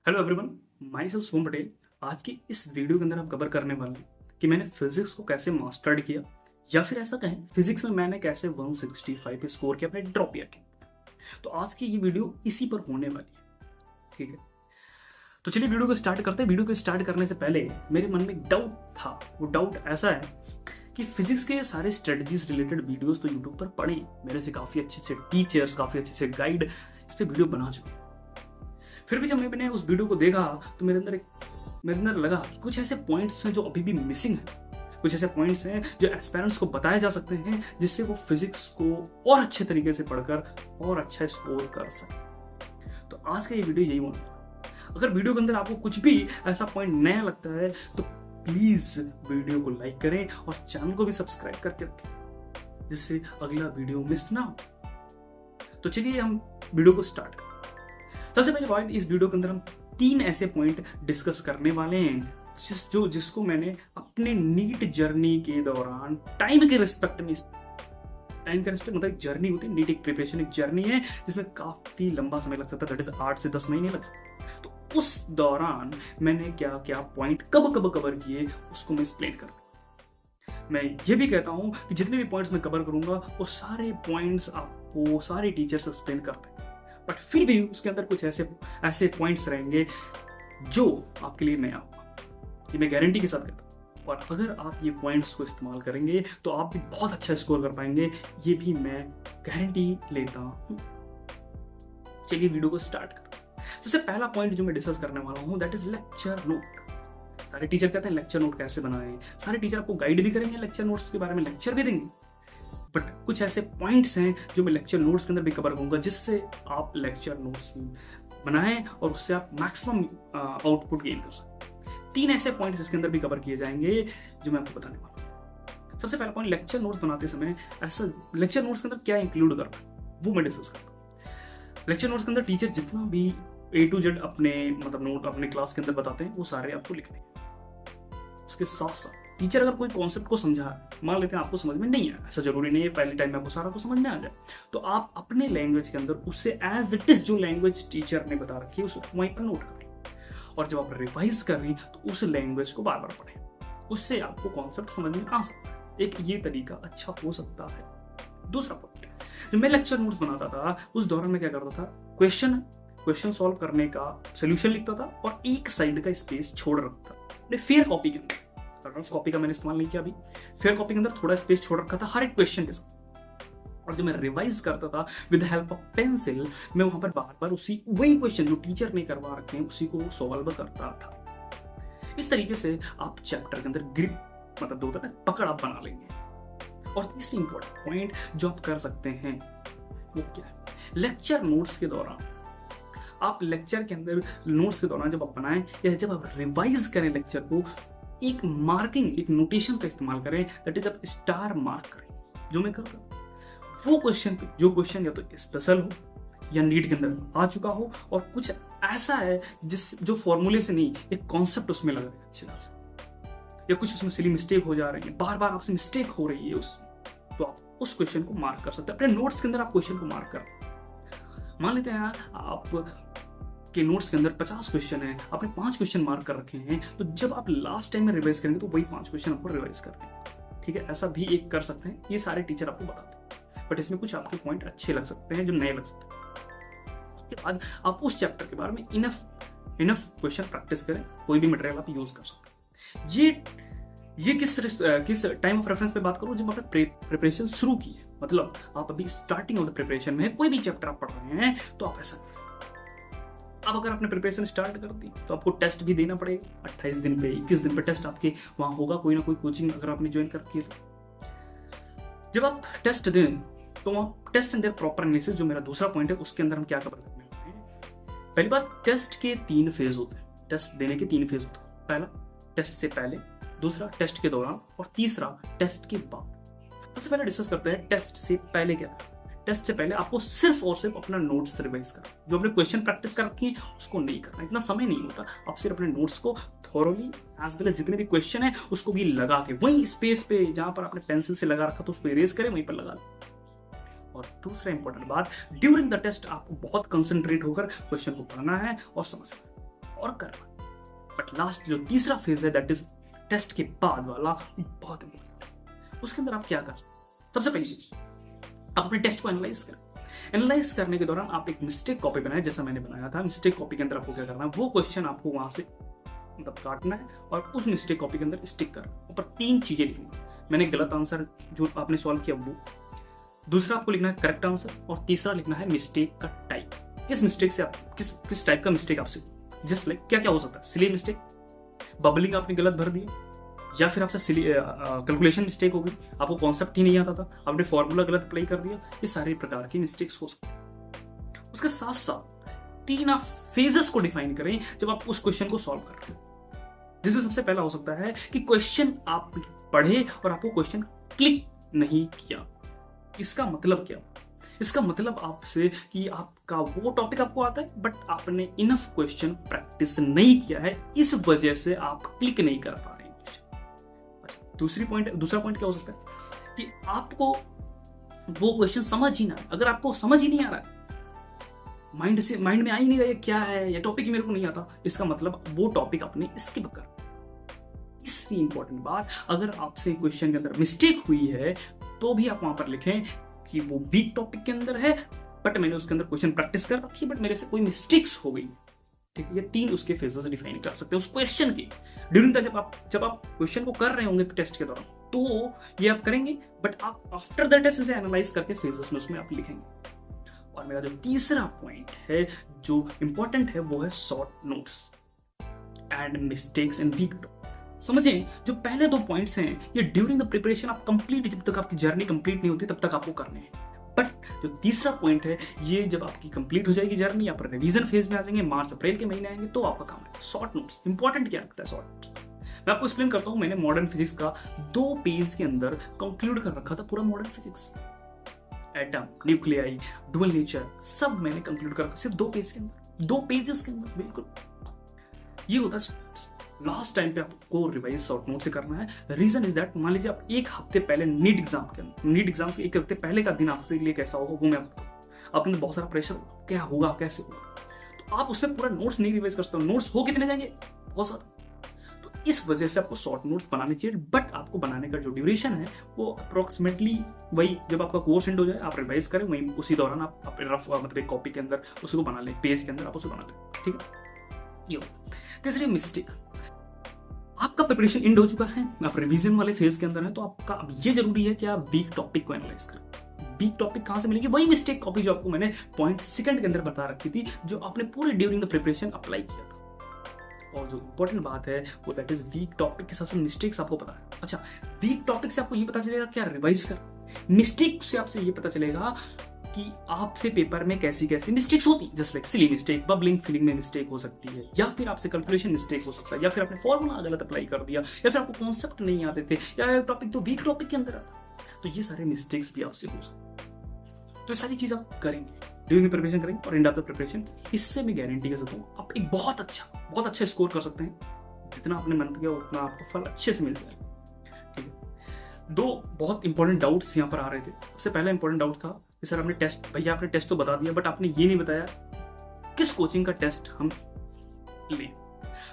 Hello everyone, my self सोम पटेल। आज की इस वीडियो के अंदर हम कवर करने वाले हैं कि मैंने फिजिक्स को कैसे मास्टर्ड किया, या फिर ऐसा कहें फिजिक्स में मैंने कैसे 165 स्कोर किया, अपने ड्रॉप ईयर के। तो आज की ये वीडियो इसी पर होने वाली है, ठीक है। तो चलिए वीडियो को स्टार्ट करते हैं। वीडियो को स्टार्ट करने से पहले मेरे मन में एक डाउट था। वो डाउट ऐसा है कि फिजिक्स के सारे स्ट्रेटजीज रिलेटेड वीडियोस तो यूट्यूब पर पड़े हैं, मेरे से काफ़ी अच्छे अच्छे टीचर्स, काफ़ी अच्छे अच्छे गाइड इस पर वीडियो बना चुके हैं। फिर भी जब मैंने उस वीडियो को देखा तो मेरे अंदर लगा कि कुछ ऐसे पॉइंट्स हैं जो अभी भी मिसिंग है। कुछ ऐसे पॉइंट्स हैं जो एस्पिरेंट्स को बताए जा सकते हैं, जिससे वो फिजिक्स को और अच्छे तरीके से पढ़कर और अच्छा स्कोर कर सके। तो आज का ये वीडियो यही होने वाला है। अगर वीडियो के अंदर आपको कुछ भी ऐसा पॉइंट नया लगता है तो प्लीज वीडियो को लाइक करें और चैनल को भी सब्सक्राइब करके रखें, जिससे अगला वीडियो मिस ना हो। तो चलिए हम वीडियो को स्टार्ट करें। सबसे पहले पॉइंट, इस वीडियो के अंदर हम 3 ऐसे पॉइंट डिस्कस करने वाले हैं जिसको मैंने अपने नीट जर्नी के दौरान टाइम के रिस्पेक्ट में, टाइम का रिस्पेक्ट मतलब एक जर्नी होती है, नीट एक प्रिपरेशन एक जर्नी है जिसमें काफी लंबा समय लग सकता है, दैट इज 8 से 10 महीने लग सकते हैं। तो उस दौरान मैंने क्या क्या पॉइंट कब कवर किए उसको मैं एक्सप्लेन करूंगा। मैं ये भी कहता हूं कि जितने भी पॉइंट्स मैं कवर करूंगा वो सारे पॉइंट्स आपको सारे टीचर्स एक्सप्लेन करते हैं, बट फिर भी उसके अंदर कुछ ऐसे पॉइंट्स रहेंगे जो आपके लिए नया होगा। ये मैं गारंटी के साथ कहता हूँ। और अगर आप ये पॉइंट्स को इस्तेमाल करेंगे तो आप भी बहुत अच्छा स्कोर कर पाएंगे, ये भी मैं गारंटी लेता हूँ। चलिए वीडियो को स्टार्ट करते हैं। सबसे पहला पॉइंट जो मैं डिस्कस करने वाला हूँ दैट इज लेक्चर नोट। सारे टीचर कहते हैं लेक्चर नोट कैसे बनाएं, सारे टीचर आपको गाइड भी करेंगे, लेक्चर नोट्स के बारे में लेक्चर भी देंगे, बट कुछ ऐसे पॉइंट्स हैं जो मैं लेक्चर नोट्स के अंदर भी कवर करूंगा, जिससे आप लेक्चर नोट्स बनाएं और उससे आप मैक्सिमम आउटपुट गेन कर सकते। 3 ऐसे पॉइंट्स इसके अंदर भी कवर किए जाएंगे जो मैं आपको बताने वाला हूं। सबसे पहला पॉइंट, लेक्चर नोट्स बनाते समय ऐसा लेक्चर नोट्स के अंदर क्या इंक्लूड करना है वो मैं डिस्कस करता हूँ। लेक्चर नोट्स के अंदर टीचर जितना भी A to Z अपने नोट अपने क्लास के अंदर बताते हैं वो सारे आपको लिखने हैं। उसके साथ साथ टीचर अगर कोई कॉन्सेप्ट को समझा, मान लेते हैं आपको समझ में नहीं है, ऐसा जरूरी नहीं है पहले टाइम में आपको सारा को समझ में आ जाए, तो आप अपने लैंग्वेज के अंदर उससे एज इट इज जो लैंग्वेज टीचर ने बता रखी है उसको वहीं पर नोट कर लें, और जब आप रिवाइज कर रही तो उस लैंग्वेज को बार बार पढ़ें, उससे आपको कॉन्सेप्ट समझ में आ सकता है। एक ये तरीका अच्छा हो सकता है। दूसरा पॉइंट, जब मैं लेक्चर नोट्स बनाता था उस दौरान मैं क्या करता था, क्वेश्चन सॉल्व करने का सोल्यूशन लिखता था और एक साइड का स्पेस छोड़ रखता था। फेयर कॉपी के अंदर, रफ कॉपी का मैंने इस्तेमाल नहीं किया अभी, फेयर कॉपी के अंदर थोड़ा स्पेस छोड़ रखा था हर एक क्वेश्चन के साथ, और जब मैं रिवाइज करता था विद हेल्प ऑफ पेंसिल, मैं वहां पर बार बार वही क्वेश्चन जो टीचर ने करवा रखे हैं उसी को सॉल्व करता था। इस तरीके से आप चैप्टर के अंदर ग्रिप मतलब दो तरह पकड़ आप बना लेंगे। और तीसरी इंपॉर्टेंट पॉइंट जो आप कर सकते हैं वो क्या है, लेक्चर नोट्स के दौरान आप लेक्चर के अंदर नोट्स के दौरान जब आप बनाएं या जब आप रिवाइज करें लेक्चर को, एक मार्किंग, एक नोटेशन का इस्तेमाल करें, दैट इज आप स्टार मार्क करें। जो मैं करता हूं वो क्वेश्चन पे, जो क्वेश्चन या तो स्पेशल हो या नीट के अंदर आ चुका हो और कुछ ऐसा है जो फॉर्मूले से नहीं, एक कॉन्सेप्ट उसमें लग रहा है अच्छी तरह से, या कुछ उसमें सिली मिस्टेक हो जा रही है, बार बार आपसे मिस्टेक हो रही है उसमें, तो आप उस क्वेश्चन को मार्क कर सकते हैं। अपने नोट्स के अंदर आप क्वेश्चन को मार्क कर, मान लेते हैं आप के नोट्स के अंदर 50 क्वेश्चन है, आपने 5 क्वेश्चन मार्क कर रखे हैं, तो जब आप लास्ट टाइम में रिवाइज करेंगे तो वही 5 क्वेश्चन आपको रिवाइज करने हैं, ठीक है। ऐसा भी एक कर सकते हैं, ये सारे टीचर आपको बताते हैं, बट इसमें कुछ आपके पॉइंट अच्छे लग सकते हैं जो नए लग सकते हैं। उसके बाद आप उस चैप्टर के बारे में इनफ क्वेश्चन प्रैक्टिस करें, कोई भी मटेरियल आप यूज कर सकते हैं। ये किस टाइम ऑफ रेफरेंस पे बात करूं, जब आपने प्रिपरेशन शुरू की है, मतलब आप अभी स्टार्टिंग ऑफ द प्रिपरेशन में है, कोई भी चैप्टर आप पढ़ रहे हैं तो आप ऐसा, अब अगर आपने प्रिपरेशन स्टार्ट कर दी तो आपको टेस्ट भी देना पड़ेगा 28 दिन पे, 21 दिन पे टेस्ट आपके वहां होगा, कोई ना कोई कोचिंग अगर आपने ज्वाइन करके। जब आप टेस्ट दें तो वहां test and their proper analysis, जो मेरा दूसरा पॉइंट है, उसके अंदर हम क्या कवर करने वाले हैं। पहली बात, टेस्ट के 3 फेज होते हैं, टेस्ट देने के 3 फेज होते हैं। पहला टेस्ट से पहले, दूसरा टेस्ट के दौरान और तीसरा टेस्ट के बाद। सबसे पहले डिस्कस करते हैं टेस्ट से पहले क्या था। टेस्ट से पहले आपको सिर्फ और सिर्फ अपना नोट्स रिवाइज करना, जो अपने क्वेश्चन प्रैक्टिस कर रखी है उसको नहीं करना, इतना समय नहीं होता। आप सिर्फ अपने नोट्स को थॉरोली एज वेल एज जितने भी क्वेश्चन है उसको भी लगा के वही स्पेस पे जहां पर आपने पेंसिल से लगा रखा तो उसको इरेज करें, वहीं पर लगा लें। और दूसरा इंपॉर्टेंट बात, ड्यूरिंग द टेस्ट आपको बहुत कंसंट्रेट होकर क्वेश्चन को पढ़ना है और समझना है। और करना। बट लास्ट जो तीसरा फेज है दैट इज टेस्ट के बाद वाला, बहुत इंपॉर्टेंट है। उसके अंदर आप क्या कर सकते हैं? सबसे पहली चीज, आप अपने टेस्ट को एनालाइज करें। एनालाइज करने के दौरान आप एक मिस्टेक कॉपी बनाए, जैसा मैंने बनाया था। मिस्टेक कॉपी के अंदर आपको क्या करना है, वो क्वेश्चन आपको वहां से मतलब काटना है और उस मिस्टेक कॉपी के अंदर स्टिक करना। ऊपर 3 चीजें लिखनी, मैंने गलत आंसर जो आपने सॉल्व किया वो, दूसरा आपको लिखना है करेक्ट आंसर, और तीसरा लिखना है मिस्टेक का टाइप। किस मिस्टेक से आप किस टाइप का मिस्टेक आपसे, जस्ट लाइक क्या क्या हो सकता है, सिली मिस्टेक, बबलिंग आपने गलत भर दिया, या फिर आपसे कैलकुलेशन मिस्टेक हो गई, आपको कॉन्सेप्ट ही नहीं आता था, आपने फॉर्मूला गलत अप्लाई कर दिया। ये सारे प्रकार की मिस्टेक्स हो सकती है। उसके साथ साथ 3 आप फेजेस को डिफाइन करें जब आप उस क्वेश्चन को सॉल्व कर रहे हो, जिसमें सबसे पहला हो सकता है कि क्वेश्चन आप पढ़े और आपको क्वेश्चन क्लिक नहीं किया। इसका मतलब क्या? इसका मतलब आपसे कि आपका वो टॉपिक आपको आता है बट आपने इनफ क्वेश्चन प्रैक्टिस नहीं किया है, इस वजह से आप क्लिक नहीं कर पा रहे हैं। अच्छा, दूसरा पॉइंट क्या हो सकता है कि आपको वो क्वेश्चन समझ ही ना आए। अगर आपको समझ ही नहीं आ रहा है, माइंड में आ ही नहीं रहा है क्या है, ये टॉपिक मेरे को नहीं आता, इसका मतलब वो टॉपिक आपने स्किप कर। इसलिए इंपॉर्टेंट बात, अगर आपसे क्वेश्चन के अंदर मिस्टेक हुई है तो भी आप वहां पर लिखें कि वो वीक टॉपिक के अंदर है बट मैंने उसके अंदर क्वेश्चन प्रैक्टिस कर रखी, बट मेरे से कोई मिस्टेक्स हो गई। ठीक है, ये 3 उसके फेजेस डिफाइन कर सकते हैं उस क्वेश्चन के ड्यूरिंग द जब आप क्वेश्चन को कर रहे होंगे टेस्ट के दौरान, तो ये आप करेंगे, बट आप आफ्टर द टेस्ट इसे एनालाइज करके फेजेस में उसमें आप लिखेंगे। और मेरा जो तीसरा पॉइंट है जो इंपॉर्टेंट है वो है short notes and mistakes in weak topic. समझें, जो पहले 2 पॉइंट्स हैं ये ड्यूरिंग द प्रिपरेशन आप कंप्लीट, जब तक आपकी जर्नी कंप्लीट नहीं होती तब तक आपको करने हैं। बट जो तीसरा पॉइंट है ये जब आपकी कंप्लीट हो जाएगी जर्नी, आप रिवीजन फेज में आ जाएंगे, मार्च अप्रैल के महीने आएंगे, तो आपका काम है शॉर्ट नोट्स। इंपॉर्टेंट क्या लगता है शॉर्ट? मैं आपको एक्सप्लेन करता हूं। मैंने मॉडर्न फिजिक्स का 2 पेज के अंदर कंक्लूड कर रखा था पूरा modern physics, atom, nuclei, dual nature, सब मैंने कंक्लूड कर रखा सिर्फ 2 पेज के अंदर, 2 पेजेस के अंदर। बिल्कुल ये होता है लास्ट टाइम पे आपको रिवाइज शॉर्ट नोट से करना है। रीजन इज दैट, मान लीजिए आप 1 हफ्ते पहले नीट एग्जाम से 1 हफ्ते पहले का दिन आपसे लिए कैसा होगा वो मैं आपको बताऊं। आपके बहुत सारा प्रेशर होगा, क्या होगा कैसे होगा, तो आप उसमें पूरा नोट्स नहीं रिवाइज कर सकते। नोट्स हो कितने जाएंगे, बहुत सारा। तो इस वजह से आपको शॉर्ट नोट्स बनाने चाहिए, बट आपको बनाने का जो ड्यूरेशन है वो अप्रोक्सीमेटली वही, जब आपका कोर्स एंड हो जाए आप रिवाइज करें, वही उसी दौरान आप रफ मतलब एक कॉपी के अंदर उसी को बना लें, पेज के अंदर आप उसे बना लें। ठीक है, ये तीसरी मिस्टेक, आपका प्रिपरेशन एंड हो चुका है, आप रिवीजन वाले फेज के अंदर है, तो आपका अब ये जरूरी है कि आप वीक टॉपिक को एनालाइज करें। वीक टॉपिक कहां से मिलेगी? वही मिस्टेक कॉपी जो आपको मैंने पॉइंट सेकंड के अंदर बता रखी थी, जो आपने पूरे ड्यूरिंग द प्रिपरेशन अप्लाई किया था। और जो इंपॉर्टेंट बात है वो दैट इज वीक टॉपिक के साथ साथ मिस्टेक्स आपको पता है। अच्छा, वीक टॉपिक से आपको ये पता चलेगा क्या रिवाइज कर, मिस्टेक से आपसे ये पता चलेगा कि आपसे पेपर में कैसी कैसी मिस्टेक्स होती है, just like silly mistake, bubbling filling में मिस्टेक हो सकती है, या फिर आपसे कैलकुलेशन मिस्टेक हो सकता है, या फिर आपने फॉर्मूला गलत अप्लाई कर दिया, या फिर आपको कॉन्सेप्ट नहीं आते थे, या टॉपिक तो वीक टॉपिक के अंदर आता। तो ये सारे मिस्टेक्स भी आपसे हो सकते हैं। तो ये सारी चीज आप करेंगे, ड्यूरिंग प्रिपरेशन करेंगे और एंड ऑफ द प्रिपरेशन, इससे मैं गारंटी कर सकता हूँ आप एक बहुत अच्छा स्कोर कर सकते हैं। जितना आपने मेहनत किया उतना आपको फल अच्छे से मिल जाएगा। ठीक है, 2 बहुत इंपॉर्टेंट डाउट्स यहाँ पर आ रहे थे। सबसे पहला इंपॉर्टेंट डाउट था कि सर आपने टेस्ट तो बता दिया, बट आपने ये नहीं बताया किस कोचिंग का टेस्ट हम लें।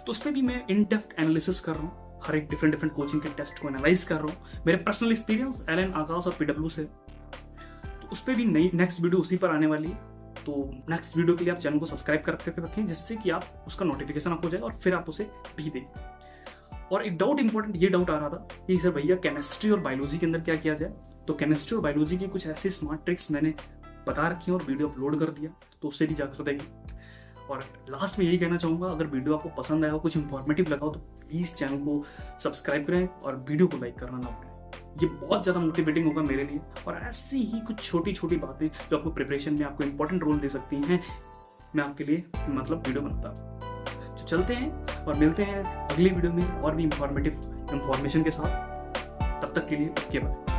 तो उस पर भी मैं इन डेप्थ एनालिसिस कर रहा हूँ, हर एक डिफरेंट कोचिंग के टेस्ट को एनालाइज कर रहा हूँ। मेरे पर्सनल एक्सपीरियंस एलएन, आकाश और पीडब्ल्यू से, तो उस पर भी नई नेक्स्ट वीडियो उसी पर आने वाली है। तो नेक्स्ट वीडियो के लिए आप चैनल को सब्सक्राइब करके रखें, जिससे कि आप उसका नोटिफिकेशन आपको जाए और फिर आप उसे भी दें। और एक डाउट इंपॉर्टेंट ये डाउट आ रहा था कि सर भैया केमिस्ट्री और बायोलॉजी के अंदर क्या किया जाए। तो केमिस्ट्री और बायोलॉजी की कुछ ऐसे स्मार्ट ट्रिक्स मैंने बता रखी हैं और वीडियो अपलोड कर दिया, तो उससे भी जाकर देखिए। और लास्ट में यही कहना चाहूँगा, अगर वीडियो आपको पसंद आया हो, कुछ इंफॉर्मेटिव लगा हो, तो प्लीज़ चैनल को सब्सक्राइब करें और वीडियो को लाइक करना ना भूलें। ये बहुत ज़्यादा मोटिवेटिंग होगा मेरे लिए। और ऐसी ही कुछ छोटी छोटी बातें जो आपको प्रिपरेशन में आपको इंपॉर्टेंट रोल दे सकती हैं, मैं आपके लिए मतलब वीडियो बनाता हूँ। तो चलते हैं और मिलते हैं अगली वीडियो में और भी इंफॉर्मेशन के साथ। तब तक के लिए ओके बाय।